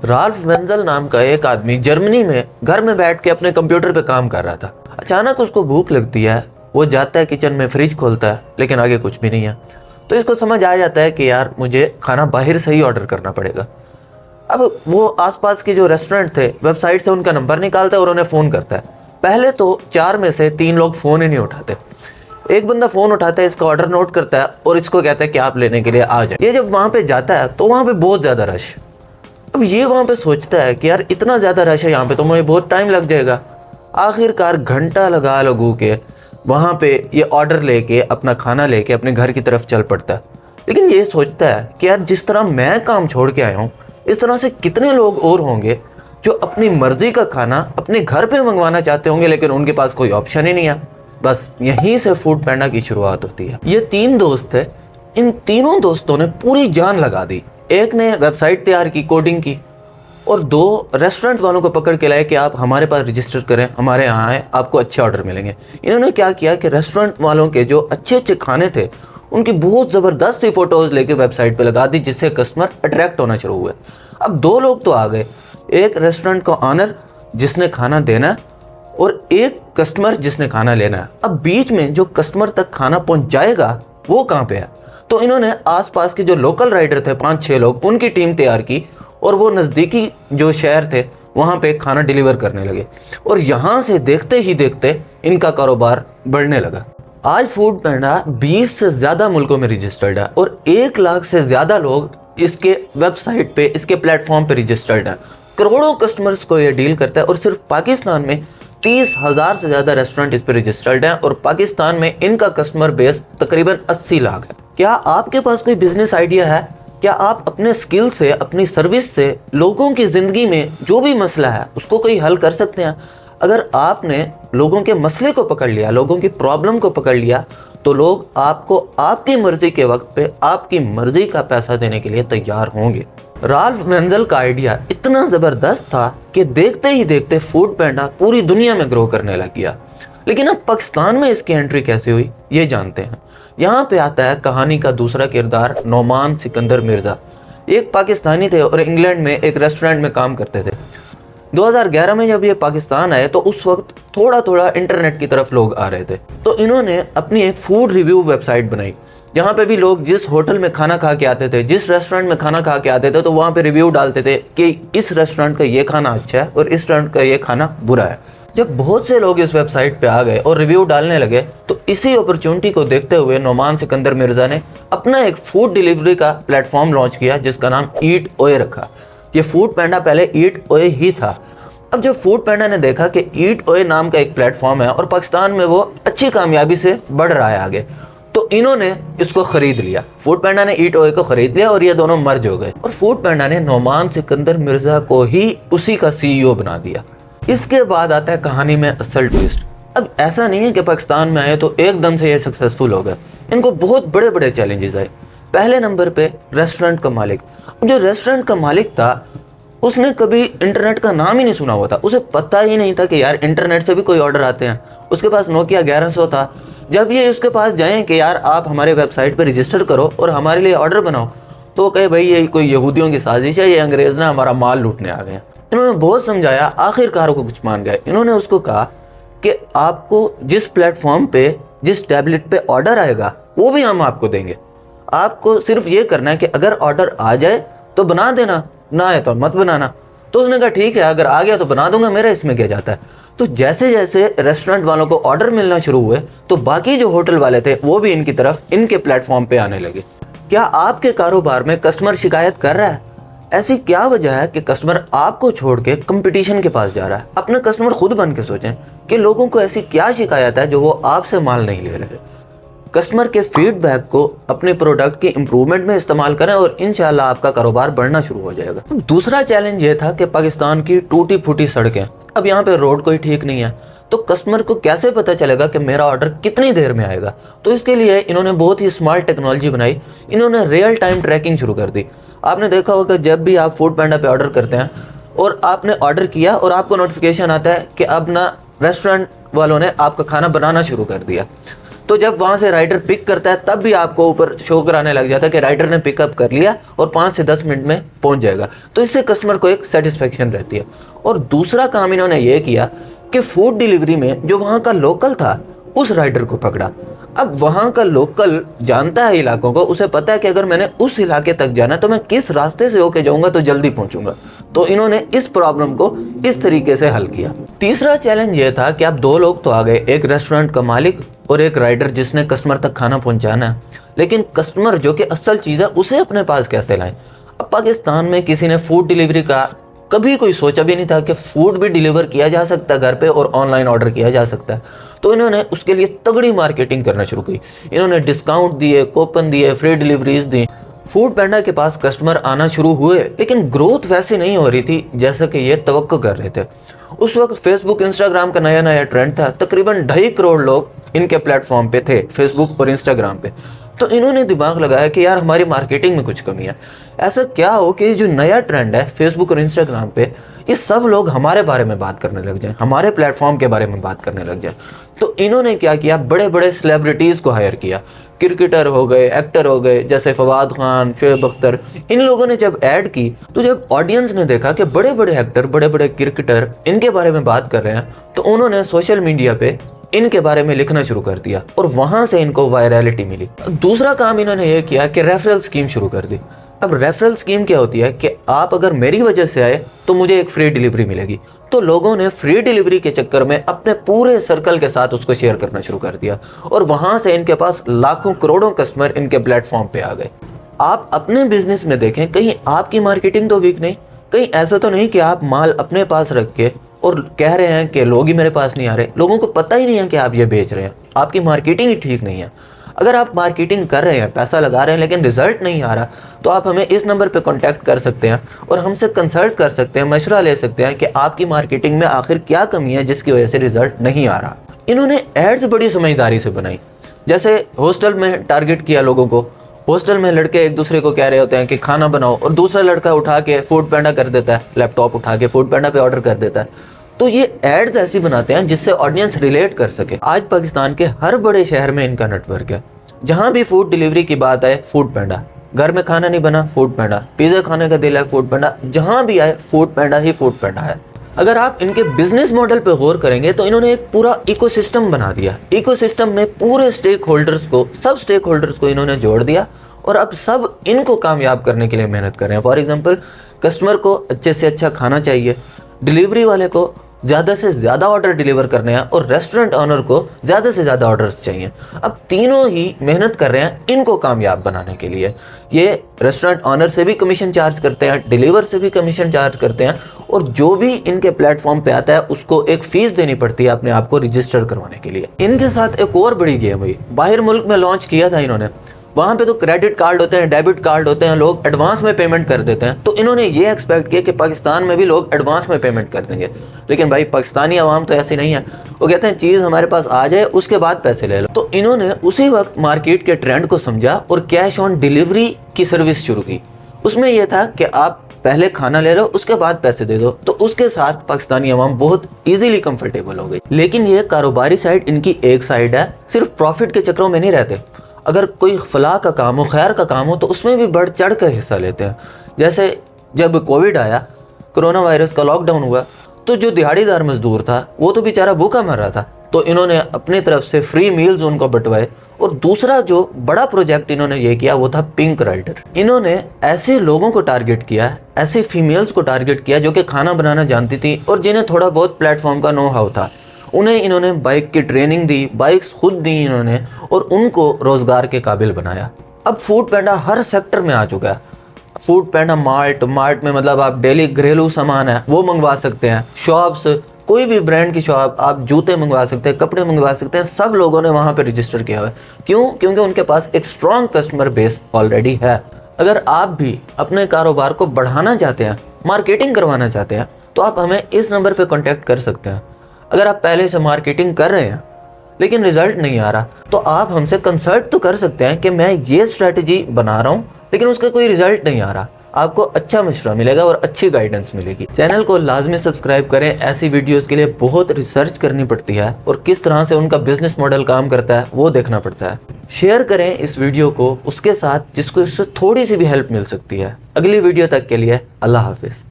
Ralph وینزل نام کا ایک آدمی جرمنی میں گھر میں بیٹھ کے اپنے کمپیوٹر پہ کام کر رہا تھا۔ اچانک اس کو بھوک لگتی ہے، وہ جاتا ہے کچن میں، فریج کھولتا ہے لیکن آگے کچھ بھی نہیں ہے۔ تو اس کو سمجھ آ جاتا ہے کہ یار مجھے کھانا باہر سے ہی آرڈر کرنا پڑے گا۔ اب وہ آس پاس کے جو ریسٹورنٹ تھے ویب سائٹ سے ان کا نمبر نکالتا ہے اور انہیں فون کرتا ہے۔ پہلے تو 4 میں سے 3 لوگ فون ہی نہیں اٹھاتے۔ ایک بندہ فون اٹھاتا ہے، اس کا آرڈر نوٹ کرتا ہے اور اس کو کہتا ہے کہ آپ لینے کے لیے آ جائیں۔ یہ جب وہاں پہ جاتا ہے تو وہاں پہ بہت زیادہ رش۔ اب یہ وہاں پہ سوچتا ہے کہ یار اتنا زیادہ رش ہے یہاں پہ تو مجھے بہت ٹائم لگ جائے گا۔ آخر کار گھنٹہ لگو کے وہاں پہ یہ آرڈر لے کے اپنا کھانا لے کے اپنے گھر کی طرف چل پڑتا ہے۔ لیکن یہ سوچتا ہے کہ یار جس طرح میں کام چھوڑ کے آیا ہوں اس طرح سے کتنے لوگ اور ہوں گے جو اپنی مرضی کا کھانا اپنے گھر پہ منگوانا چاہتے ہوں گے لیکن ان کے پاس کوئی آپشن ہی نہیں ہے۔ بس یہیں سے فوڈ پینڈا کی شروعات ہوتی ہے۔ یہ 3 دوست تھے، ان تینوں دوستوں نے پوری جان لگا دی۔ ایک نے ویب سائٹ تیار کی، کوڈنگ کی، اور 2 ریسٹورنٹ والوں کو پکڑ کے لائے کہ آپ ہمارے پاس رجسٹر کریں، ہمارے یہاں آئیں، آپ کو اچھے آرڈر ملیں گے۔ انہوں نے کیا کیا کہ ریسٹورنٹ والوں کے جو اچھے اچھے کھانے تھے ان کی بہت زبردست سی فوٹوز لے کے ویب سائٹ پہ لگا دی، جس سے کسٹمر اٹریکٹ ہونا شروع ہوئے۔ اب 2 لوگ تو آ گئے، ایک ریسٹورنٹ کا آنر جس نے کھانا دینا ہے اور ایک کسٹمر جس نے کھانا لینا ہے۔ اب بیچ میں جو کسٹمر تک کھانا پہنچ جائے گا وہ کہاں پہ ہے؟ تو انہوں نے آس پاس کے جو لوکل رائڈر تھے 5-6 لوگ، ان کی ٹیم تیار کی اور وہ نزدیکی جو شہر تھے وہاں پہ کھانا ڈیلیور کرنے لگے، اور یہاں سے دیکھتے ہی دیکھتے ان کا کاروبار بڑھنے لگا۔ آج فوڈ پینڈا 20 سے زیادہ ملکوں میں رجسٹرڈ ہے اور 1 لاکھ سے زیادہ لوگ اس کے ویب سائٹ پہ، اس کے پلیٹ فارم پہ رجسٹرڈ ہیں۔ کروڑوں کسٹمرز کو یہ ڈیل کرتا ہے، اور صرف پاکستان میں 30,000 سے زیادہ ریسٹورنٹ اس پہ رجسٹرڈ ہیں، اور پاکستان میں ان کا کسٹمر بیس تقریباً 80 لاکھ ہے۔ کیا آپ کے پاس کوئی بزنس آئیڈیا ہے؟ کیا آپ اپنے سکل سے، اپنی سروس سے لوگوں کی زندگی میں جو بھی مسئلہ ہے اس کو کوئی حل کر سکتے ہیں؟ اگر آپ نے لوگوں کے مسئلے کو پکڑ لیا، لوگوں کی پرابلم کو پکڑ لیا، تو لوگ آپ کو آپ کی مرضی کے وقت پہ آپ کی مرضی کا پیسہ دینے کے لیے تیار ہوں گے۔ رالف وینزل کا آئیڈیا اتنا زبردست تھا کہ دیکھتے ہی دیکھتے فوڈ پینڈا پوری دنیا میں گرو کرنے لگ گیا۔ لیکن اب پاکستان میں اس کی انٹری کیسے ہوئی یہ جانتے ہیں۔ یہاں پہ آتا ہے کہانی کا دوسرا کردار، نعمان سکندر مرزا۔ ایک پاکستانی تھے اور انگلینڈ میں ایک ریسٹورنٹ میں کام کرتے تھے۔ 2011 میں جب یہ پاکستان آئے تو اس وقت تھوڑا تھوڑا انٹرنیٹ کی طرف لوگ آ رہے تھے، تو انہوں نے اپنی ایک فوڈ ریویو ویب سائٹ بنائی، جہاں پہ بھی لوگ جس ہوٹل میں کھانا کھا کے آتے تھے، جس ریسٹورنٹ میں کھانا کھا کے آتے تھے، تو وہاں پہ ریویو ڈالتے تھے کہ اس ریسٹورنٹ کا یہ کھانا اچھا ہے اور اس ریسٹورنٹ کا یہ کھانا برا ہے۔ جب بہت سے لوگ اس ویب سائٹ پہ آ گئے اور ریویو ڈالنے لگے تو اسی اپرچونٹی کو دیکھتے ہوئے نعمان سکندر مرزا نے اپنا ایک فوڈ ڈیلیوری کا پلیٹ فارم لانچ کیا جس کا نام ایٹ اوئے رکھا۔ یہ فوڈ پینڈا پہلے ایٹ اوئے ہی تھا۔ اب جب فوڈ پینڈا نے دیکھا کہ ایٹ اوئے نام کا ایک پلیٹ فارم ہے اور پاکستان میں وہ اچھی کامیابی سے بڑھ رہا ہے آگے، تو انہوں نے اس کو خرید لیا۔ فوڈ پینڈا نے ایٹ اوئے کو خرید لیا اور یہ دونوں مرج ہو گئے، اور فوڈ پینڈا نے نعمان سکندر مرزا کو ہی اسی کا CEO بنا دیا۔ اس کے بعد آتا ہے کہانی میں اصل ٹویسٹ۔ اب ایسا نہیں ہے کہ پاکستان میں آئے تو ایک دم سے یہ سکسیسفل ہو گئے، ان کو بہت بڑے بڑے چیلنجز آئے۔ پہلے نمبر پہ ریسٹورنٹ کا مالک۔ جو ریسٹورنٹ کا مالک تھا اس نے کبھی انٹرنیٹ کا نام ہی نہیں سنا ہوا تھا، اسے پتہ ہی نہیں تھا کہ یار انٹرنیٹ سے بھی کوئی آرڈر آتے ہیں۔ اس کے پاس نوکیا 1100 تھا۔ جب یہ اس کے پاس جائیں کہ یار آپ ہمارے ویب سائٹ پہ رجسٹر کرو اور ہمارے لیے آرڈر بناؤ، تو وہ کہے بھائی یہ کوئی یہودیوں کی سازش ہے، یہ انگریز نے ہمارا مال لوٹنے آ گئے ہیں۔ انہوں نے بہت سمجھایا، آخر کار کو کچھ مان گئے۔ انہوں نے اس کو کہا کہ آپ کو جس پلیٹ فارم پہ، جس ٹیبلٹ پہ آرڈر آئے گا وہ بھی ہم آپ کو دیں گے، آپ کو صرف یہ کرنا ہے کہ اگر آرڈر آ جائے تو بنا دینا، نہ آئے تو مت بنانا۔ تو اس نے کہا ٹھیک ہے، اگر آ گیا تو بنا دوں گا، میرا اس میں کیا جاتا ہے۔ تو جیسے جیسے ریسٹورنٹ والوں کو آرڈر ملنا شروع ہوئے تو باقی جو ہوٹل والے تھے وہ بھی ان کی طرف، ان کے پلیٹ فارم پہ آنے لگے۔ کیا آپ کے کاروبار میں کسٹمر شکایت کر رہا ہے؟ ایسی کیا وجہ ہے کہ کسٹمر آپ کو چھوڑ کے کمپٹیشن کے پاس جا رہا ہے؟ اپنے کسٹمر خود بن کے سوچیں کہ لوگوں کو ایسی کیا شکایت ہے جو وہ آپ سے مال نہیں لے رہے۔ کسٹمر کے فیڈ بیک کو اپنے پروڈکٹ کی امپرومنٹ میں استعمال کریں اور انشاءاللہ آپ کا کاروبار بڑھنا شروع ہو جائے گا۔ دوسرا چیلنج یہ تھا کہ پاکستان کی ٹوٹی پھوٹی سڑکیں، اب یہاں پہ روڈ کوئی ٹھیک نہیں ہے، تو کسٹمر کو کیسے پتہ چلے گا کہ میرا آرڈر کتنی دیر میں آئے گا؟ تو اس کے لیے انہوں نے بہت ہی اسمارٹ ٹیکنالوجی بنائی۔ انہوں نے ریئل ٹائم ٹریکنگ شروع کر دی۔ آپ نے دیکھا ہوگا جب بھی آپ فوڈ پینڈا پہ آرڈر کرتے ہیں اور آپ نے آرڈر کیا اور آپ کو نوٹیفیکیشن آتا ہے کہ اب نا ریسٹورنٹ والوں نے آپ کا کھانا بنانا شروع کر دیا، تو جب وہاں سے رائڈر پک کرتا ہے تب بھی آپ کو اوپر شو کرانے لگ جاتا ہے کہ رائڈر نے پک اپ کر لیا اور 5 سے 10 منٹ میں پہنچ جائے گا. تو اس سے کسٹمر کو ایک سیٹسفیکشن رہتی ہے. اور دوسرا کام انہوں نے یہ کیا کہ فوڈ ڈیلیوری میں جو وہاں کا لوکل تھا اس رائڈر کو پکڑا. اب وہاں کا لوکل جانتا ہے علاقوں کو, اسے پتا ہے کہ اگر میں نے اس علاقے تک جانا ہے تو میں کس راستے سے ہو کے جاؤں گا تو جلدی پہنچوں گا. تو انہوں نے اس پرابلم کو اس طریقے سے حل کیا. تیسرا چیلنج یہ تھا کہ اب 2 لوگ تو آ گئے, ایک ریسٹورنٹ کا مالک اور ایک رائڈر جس نے کسٹمر تک کھانا پہنچانا ہے, لیکن کسٹمر جو کہ اصل چیز ہے اسے اپنے پاس کیسے لائیں. اب پاکستان میں کسی نے فوڈ ڈیلیوری کا کبھی کوئی سوچا بھی نہیں تھا کہ فوڈ بھی ڈیلیور کیا جا سکتا ہے گھر پہ اور آن لائن آرڈر کیا جا سکتا ہے. تو انہوں نے اس کے لیے تگڑی مارکیٹنگ کرنا شروع کی. انہوں نے ڈسکاؤنٹ دیے, کوپن دیے, فری ڈیلیوریز دی. فوڈ پینڈا کے پاس کسٹمر آنا شروع ہوئے, لیکن گروتھ ویسے نہیں ہو رہی تھی جیسا کہ یہ توقع کر رہے تھے. اس وقت فیس بک انسٹاگرام کا نیا ٹرینڈ تھا. تقریباً 2.5 کروڑ لوگ ان کے پلیٹ فارم پہ تھے, فیس بک اور انسٹاگرام پہ. تو انہوں نے دماغ لگایا کہ یار ہماری مارکیٹنگ میں کچھ کمی ہے. ایسا کیا ہو کہ جو نیا ٹرینڈ ہے فیس بک اور انسٹاگرام پہ, یہ سب لوگ ہمارے بارے میں بات کرنے لگ جائیں, ہمارے پلیٹ فارم کے بارے میں بات کرنے لگ جائیں. تو انہوں نے کیا کیا, بڑے بڑے سیلیبریٹیز کو ہائر کیا. کرکٹر ہو گئے, ایکٹر ہو گئے, جیسے فواد خان, شعیب اختر. ان لوگوں نے جب ایڈ کی تو جب آڈینس نے دیکھا کہ بڑے بڑے ایکٹر, بڑے بڑے کرکٹر ان کے بارے میں بات کر رہے ہیں, تو انہوں نے سوشل میڈیا پہ ان کے بارے میں لکھنا شروع کر دیا اور وہاں سے ان کو وائرالٹی ملی. دوسرا کام انہوں نے یہ کیا کہ ریفرل سکیم شروع کر دی. اب ریفرل سکیم کیا ہوتی ہے کہ آپ اگر میری وجہ سے آئے تو مجھے ایک فری ڈیلیوری ملے گی. تو لوگوں نے فری ڈیلیوری کے چکر میں اپنے پورے سرکل کے ساتھ اس کو شیئر کرنا شروع کر دیا, اور وہاں سے ان کے پاس لاکھوں کروڑوں کسٹمر ان کے پلیٹ فارم پہ آ گئے. آپ اپنے بزنس میں دیکھیں, کہیں آپ کی مارکیٹنگ تو ویک نہیں, کہیں ایسا تو نہیں کہ آپ مال اپنے پاس رکھ کے اور کہہ رہے ہیں کہ لوگ ہی میرے پاس نہیں آ رہے. لوگوں کو پتہ ہی نہیں ہے کہ آپ یہ بیچ رہے ہیں, آپ کی مارکیٹنگ ہی ٹھیک نہیں ہے. اگر آپ مارکیٹنگ کر رہے ہیں, پیسہ لگا رہے ہیں, لیکن رزلٹ نہیں آ رہا, تو آپ ہمیں اس نمبر پہ کانٹیکٹ کر سکتے ہیں اور ہم سے کنسلٹ کر سکتے ہیں, مشورہ لے سکتے ہیں کہ آپ کی مارکیٹنگ میں آخر کیا کمی ہے جس کی وجہ سے رزلٹ نہیں آ رہا. انہوں نے ایڈز بڑی سمجھداری سے بنائی. جیسے ہاسٹل میں ٹارگٹ کیا لوگوں کو. ہاسٹل میں لڑکے ایک دوسرے کو کہہ رہے ہوتے ہیں کہ کھانا بناؤ, اور دوسرا لڑکا اٹھا کے فوڈ پینڈا کر دیتا ہے, لیپ ٹاپ اٹھا کے فوڈ پینڈا پہ آرڈر کر دیتا ہے. تو یہ ایڈز ایسی بناتے ہیں جس سے آڈینس ریلیٹ کر سکے. آج پاکستان کے ہر بڑے شہر میں ان کا نیٹ ورک ہے. جہاں بھی فوڈ ڈیلیوری کی بات آئے, فوڈ پینڈا. گھر میں کھانا نہیں بنا, فوڈ پینڈا. پیزا کھانے کا دل ہے, فوڈ پینڈا. جہاں بھی آئے فوڈ پینڈا ہی فوڈ پینڈا ہے. اگر آپ ان کے بزنس ماڈل پہ غور کریں گے تو انہوں نے ایک پورا ایکو سسٹم بنا دیا. ایکو سسٹم میں پورے سٹیک ہولڈرز کو, سب سٹیک ہولڈرز کو انہوں نے جوڑ دیا, اور اب سب ان کو کامیاب کرنے کے لیے محنت کر رہے ہیں. فار ایگزامپل, کسٹمر کو اچھے سے اچھا کھانا چاہیے, ڈیلیوری والے کو زیادہ سے زیادہ آرڈر ڈیلیور کرنے ہیں, اور ریسٹورنٹ آنر کو زیادہ سے زیادہ آرڈرز چاہیے. اب تینوں ہی محنت کر رہے ہیں ان کو کامیاب بنانے کے لیے. یہ ریسٹورنٹ آنر سے بھی کمیشن چارج کرتے ہیں, ڈیلیور سے بھی کمیشن چارج کرتے ہیں, اور جو بھی ان کے پلیٹ فارم پہ آتا ہے اس کو ایک فیس دینی پڑتی ہے اپنے آپ کو رجسٹر کروانے کے لیے. ان کے ساتھ ایک اور بڑی گیم ہوئی, باہر ملک میں لانچ کیا تھا انہوں نے. وہاں پہ تو کریڈٹ کارڈ ہوتے ہیں, ڈیبٹ کارڈ ہوتے ہیں, لوگ ایڈوانس میں پیمنٹ کر دیتے ہیں. تو انہوں نے یہ ایکسپیکٹ کیا کہ پاکستان میں بھی لوگ ایڈوانس میں پیمنٹ کر دیں گے, لیکن بھائی پاکستانی عوام تو ایسی نہیں ہے. وہ کہتے ہیں چیز ہمارے پاس آ جائے اس کے بعد پیسے لے لو. تو انہوں نے اسی وقت مارکیٹ کے ٹرینڈ کو سمجھا اور کیش آن ڈیلیوری کی سروس شروع کی. اس میں یہ تھا کہ آپ پہلے کھانا لے لو, اس کے بعد پیسے دے دو. تو اس کے ساتھ پاکستانی عوام بہت ایزیلی کمفرٹیبل ہو گئی. لیکن یہ کاروباری سائڈ ان کی ایک سائڈ ہے, صرف پروفٹ کے چکروں میں نہیں رہتے. اگر کوئی فلاح کا کام ہو, خیر کا کام ہو, تو اس میں بھی بڑھ چڑھ کر حصہ لیتے ہیں. جیسے جب کووڈ آیا, کرونا وائرس کا لاک ڈاؤن ہوا, تو جو دیہڑی دار مزدور تھا وہ تو بیچارہ بھوکا مر رہا تھا. تو انہوں نے اپنی طرف سے فری میلز ان کو بٹوائے. اور دوسرا جو بڑا پروجیکٹ انہوں نے یہ کیا وہ تھا پنک رائڈر. انہوں نے ایسے لوگوں کو ٹارگٹ کیا, ایسے فیمیلز کو ٹارگٹ کیا جو کہ کھانا بنانا جانتی تھی اور جنہیں تھوڑا بہت پلیٹ فارم کا نو ہاؤ تھا. انہوں نے بائک کی ٹریننگ دی, بائکس خود دی انہوں نے, اور ان کو روزگار کے قابل بنایا. اب فوڈ پینڈا ہر سیکٹر میں آ چکا ہے. فوڈ پینڈا مارٹ میں مطلب آپ ڈیلی گھریلو سامان ہے وہ منگوا سکتے ہیں. شاپس, کوئی بھی برانڈ کی شاپ, آپ جوتے منگوا سکتے ہیں, کپڑے منگوا سکتے ہیں. سب لوگوں نے وہاں پہ رجسٹر کیا ہوا ہے. کیوں؟ کیونکہ ان کے پاس ایک اسٹرانگ کسٹمر بیس آلریڈی ہے. اگر آپ بھی اپنے کاروبار کو بڑھانا چاہتے ہیں, مارکیٹنگ کروانا چاہتے ہیں, تو آپ ہمیں اس نمبر پہ کانٹیکٹ کر سکتے ہیں. اگر آپ پہلے سے مارکیٹنگ کر رہے ہیں لیکن رزلٹ نہیں آ رہا, تو آپ ہم سے کنسلٹ تو کر سکتے ہیں کہ میں یہ اسٹریٹجی بنا رہا ہوں لیکن اس کا کوئی رزلٹ نہیں آ رہا. آپ کو اچھا مشورہ ملے گا اور اچھی گائیڈنس ملے گی۔ چینل کو لازمی سبسکرائب کریں، ایسی ویڈیوز کے لیے بہت ریسرچ کرنی پڑتی ہے اور کس طرح سے ان کا بزنس ماڈل کام کرتا ہے وہ دیکھنا پڑتا ہے۔ شیئر کریں اس ویڈیو کو اس کے ساتھ جس کو اس سے تھوڑی سی بھی ہیلپ مل سکتی ہے۔ اگلی ویڈیو تک کے لیے اللہ حافظ۔